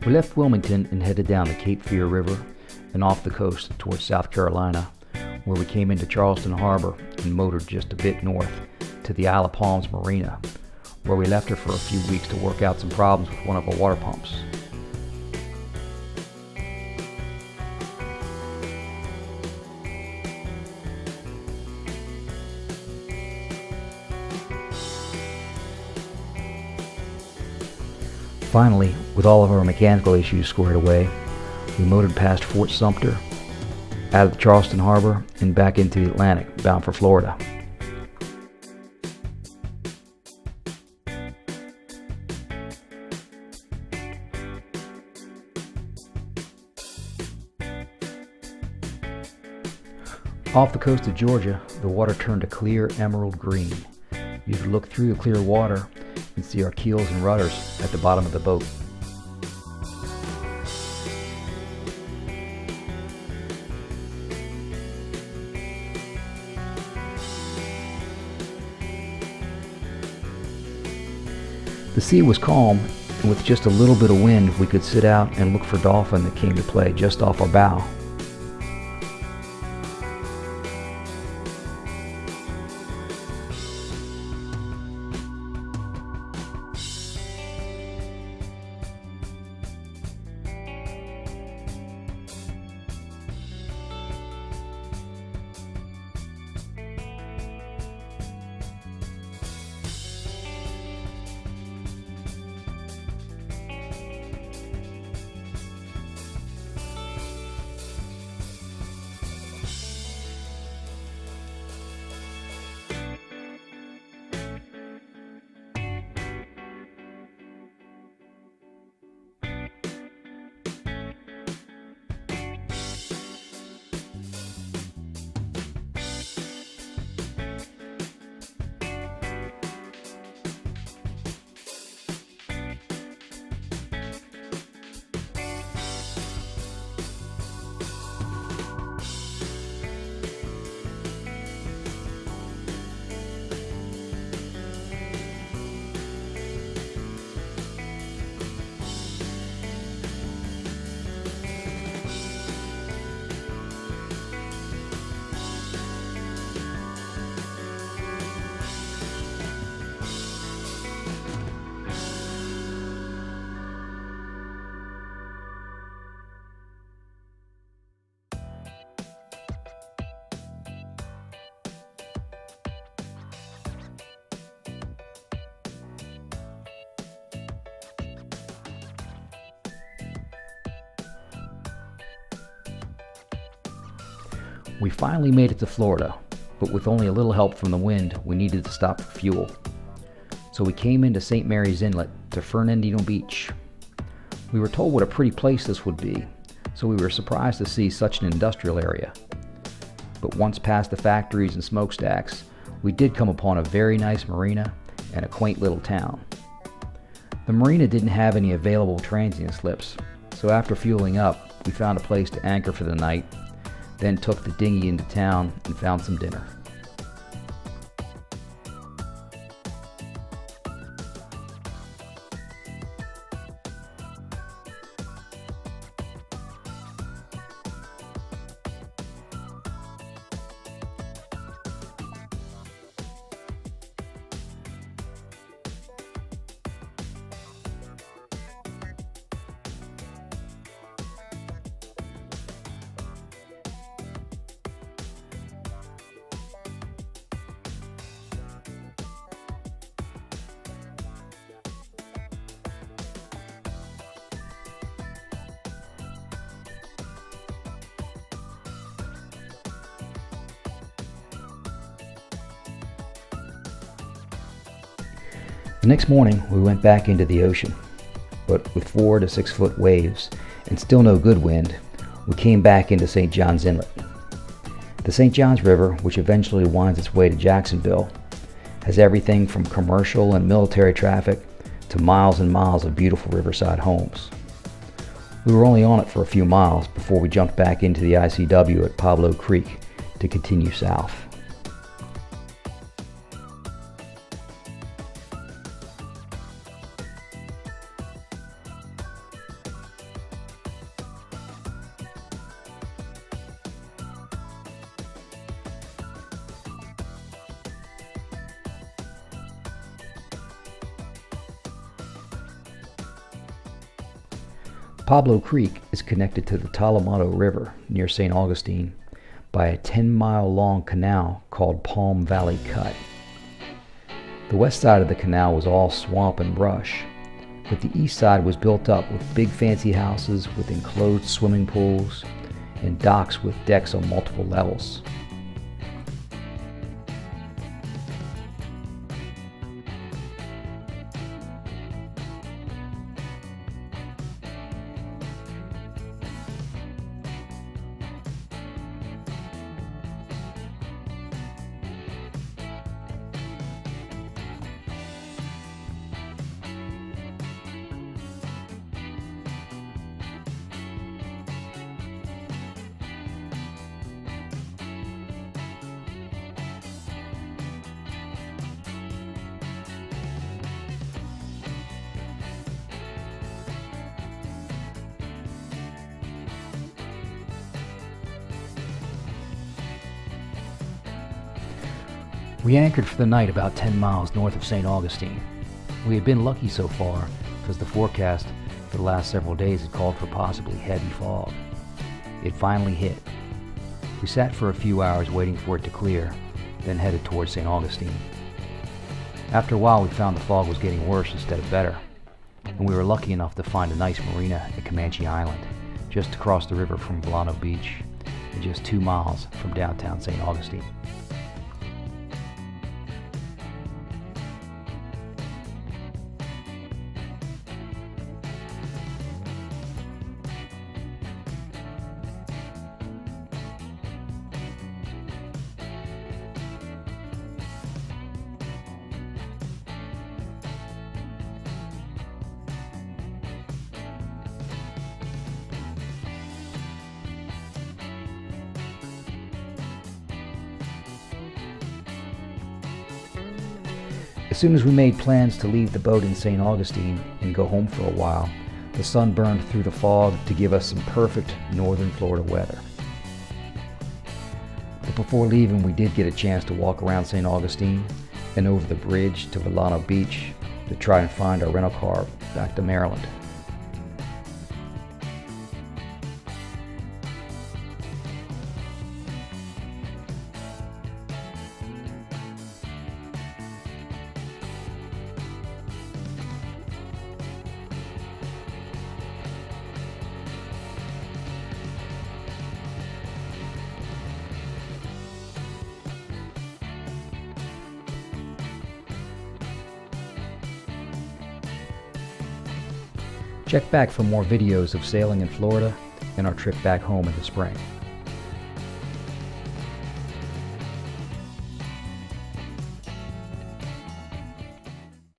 We left Wilmington and headed down the Cape Fear River and off the coast towards South Carolina, where we came into Charleston Harbor and motored just a bit north to the Isle of Palms Marina, where we left her for a few weeks to work out some problems with one of our water pumps. Finally, with all of our mechanical issues squared away, we motored past Fort Sumter, out of Charleston Harbor, and back into the Atlantic, bound for Florida. Off the coast of Georgia, the water turned a clear emerald green. You could look through the clear water and see our keels and rudders at the bottom of the boat. The sea was calm, and with just a little bit of wind, we could sit out and look for dolphin that came to play just off our bow. We finally made it to Florida, but with only a little help from the wind, we needed to stop for fuel. So we came into St. Mary's Inlet to Fernandino Beach. We were told what a pretty place this would be, so we were surprised to see such an industrial area. But once past the factories and smokestacks, we did come upon a very nice marina and a quaint little town. The marina didn't have any available transient slips, so after fueling up, we found a place to anchor for the night, then took the dinghy into town and found some dinner. The next morning, we went back into the ocean, but with 4 to 6 foot waves and still no good wind, we came back into St. John's Inlet. The St. Johns River, which eventually winds its way to Jacksonville, has everything from commercial and military traffic to miles and miles of beautiful riverside homes. We were only on it for a few miles before we jumped back into the ICW at Pablo Creek to continue south. Pablo Creek is connected to the Talamado River near St. Augustine by a 10-mile-long canal called Palm Valley Cut. The west side of the canal was all swamp and brush, but the east side was built up with big fancy houses with enclosed swimming pools and docks with decks on multiple levels. We anchored for the night about 10 miles north of St. Augustine. We had been lucky so far because the forecast for the last several days had called for possibly heavy fog. It finally hit. We sat for a few hours waiting for it to clear, then headed towards St. Augustine. After a while we found the fog was getting worse instead of better, and we were lucky enough to find a nice marina at Comanche Island, just across the river from Volcano Beach, and just 2 miles from downtown St. Augustine. As soon as we made plans to leave the boat in St. Augustine and go home for a while, the sun burned through the fog to give us some perfect northern Florida weather. But before leaving, we did get a chance to walk around St. Augustine and over the bridge to Volcano Beach to try and find our rental car back to Maryland. Check back for more videos of sailing in Florida and our trip back home in the spring.